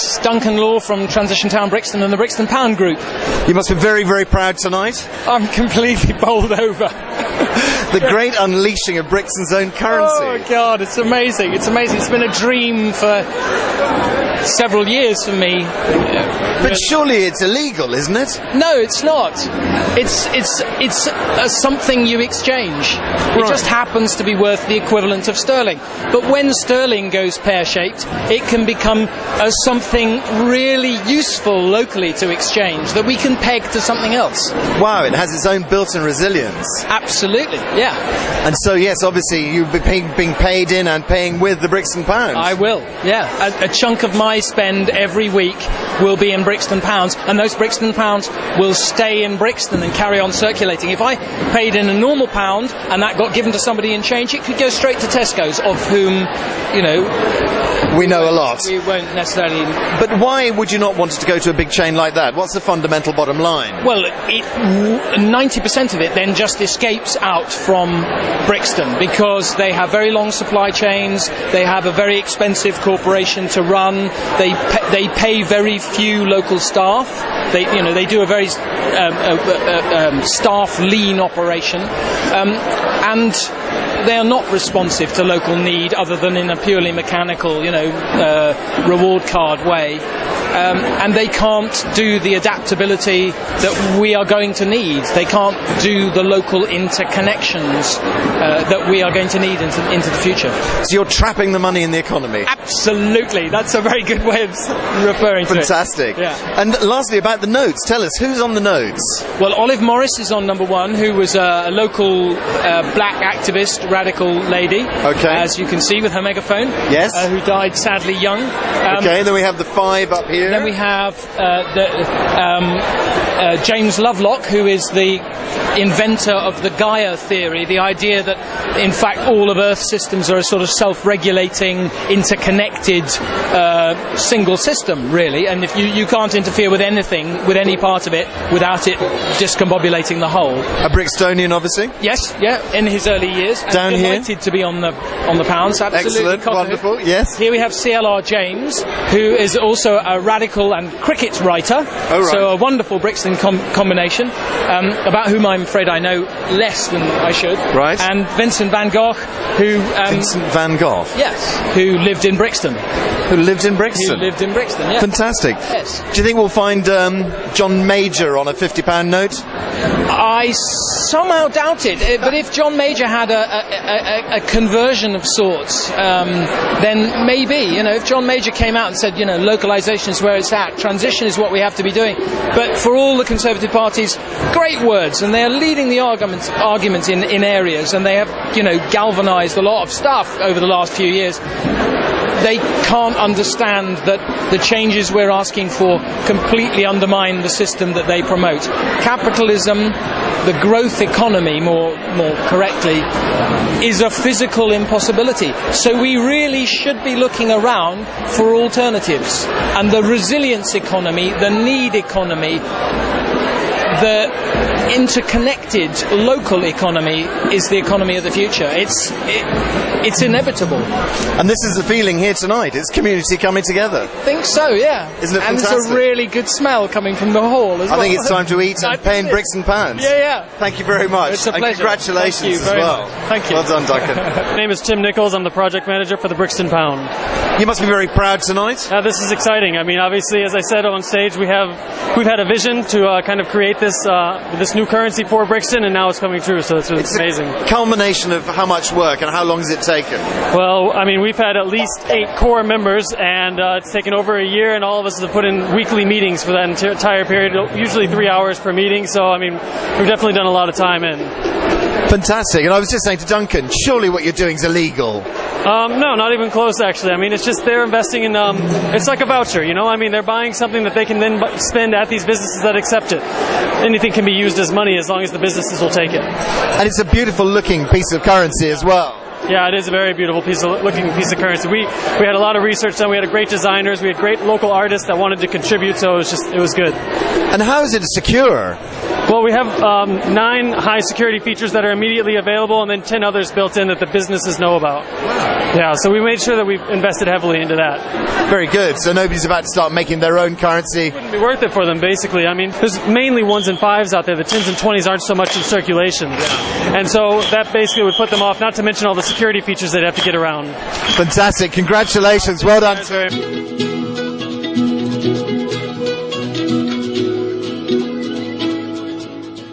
It's Duncan Law from Transition Town Brixton and the Brixton Pound Group. You must be very, very proud tonight. I'm completely bowled over. The great unleashing of Brixton's own currency. Oh, God, it's amazing. It's amazing. It's been a dream for several years for me. But surely it's illegal, isn't it? No, it's not. It's something you exchange. It just happens to be worth the equivalent of sterling. But when sterling goes pear-shaped, it can become something really useful locally to exchange that we can peg to something else. Wow, it has its own built-in resilience. Absolutely, yeah. And so, yes, obviously you'll be being paid in and paying with the Brixton pound. I will, yeah. A chunk of my spend every week will be in Brixton pounds, and those Brixton pounds will stay in Brixton and carry on circulating. If I paid in a normal pound and that got given to somebody in change, it could go straight to Tesco's, of whom, you know, we know a lot. We won't necessarily. But why would you not want to go to a big chain like that? What's the fundamental bottom line? Well, 90% of it then just escapes out from Brixton because they have very long supply chains, they have a very expensive corporation to run, they pay very few local staff, they do a very staff lean operation, and they are not responsive to local need other than in a purely mechanical, reward card way. And they can't do the adaptability that we are going to need. They can't do the local interconnections that we are going to need into the future. So you're trapping the money in the economy? Absolutely. That's a very good way of referring to it. Fantastic. Yeah. And lastly, about the notes. Tell us, who's on the notes? Well, Olive Morris is on number one, who was a local black activist, radical lady. Okay. As you can see with her megaphone. Yes. Who died sadly young. Okay, then we have the five up here. Then we have James Lovelock, who is the inventor of the Gaia theory, the idea that, in fact, all of Earth's systems are a sort of self-regulating, interconnected single system, really, and if you can't interfere with anything, with any part of it, without it discombobulating the whole. A Brixtonian, obviously? Yes, yeah, in his early years. Down here? Delighted to be on the pounds, absolutely. Excellent, wonderful, yes. Here we have CLR James, who is also a radical and cricket writer. Oh, right. So a wonderful Brixton combination, about whom I'm afraid I know less than I should. Right. And Vincent van Gogh, who... Vincent van Gogh? Yes, who lived in Brixton. Who lived in Brixton? Who lived in Brixton, yeah. Fantastic. Yes. Do you think we'll find John Major on a £50 note? I somehow doubt it, but if John Major had a conversion of sorts, then maybe, if John Major came out and said, localisation is where it's at, transition is what we have to be doing. But for all the Conservative parties, great words, and they are leading the argument in areas, and they have, galvanised a lot of stuff over the last few years. They can't understand that the changes we're asking for completely undermine the system that they promote. Capitalism, the growth economy, more correctly, is a physical impossibility. So we really should be looking around for alternatives. And the resilience economy, the need economy, the interconnected local economy is the economy of the future. It's inevitable. And this is the feeling here tonight. It's community coming together. I think so, yeah. Isn't it fantastic? And there's a really good smell coming from the hall as well. I think it's time to eat and pay in Brixton pounds. Yeah. Thank you very much. It's a pleasure. And congratulations Thank you very as well. much. Thank you. Well done, Duncan. My name is Tim Nichols. I'm the project manager for the Brixton Pound. You must be very proud tonight. This is exciting. I mean, obviously, as I said on stage, we've had a vision to kind of create this new currency for Brixton, and now it's coming true. So it's amazing. A culmination of how much work and how long has it taken? Well, I mean, we've had at least 8 core members, and it's taken over a year, and all of us have put in weekly meetings for that entire period, usually 3 hours per meeting. So, I mean, we've definitely done a lot of time in. Fantastic. And I was just saying to Duncan, surely what you're doing is illegal. No, not even close, actually. I mean, it's just they're investing in, it's like a voucher, I mean, they're buying something that they can then spend at these businesses that accept it. Anything can be used as money as long as the businesses will take it. And it's a beautiful looking piece of currency as well. Yeah, it is a very beautiful looking piece of currency. We had a lot of research done. We had great designers. We had great local artists that wanted to contribute, so it was good. And how is it secure? Well, we have 9 high security features that are immediately available, and then 10 others built in that the businesses know about. Yeah, so we made sure that we've invested heavily into that. Very good. So nobody's about to start making their own currency. It wouldn't be worth it for them, basically. I mean, there's mainly 1s and 5s out there. The 10s and 20s aren't so much in circulation. And so that basically would put them off, not to mention all the security features they'd have to get around. Fantastic. Congratulations. Well done, Tim.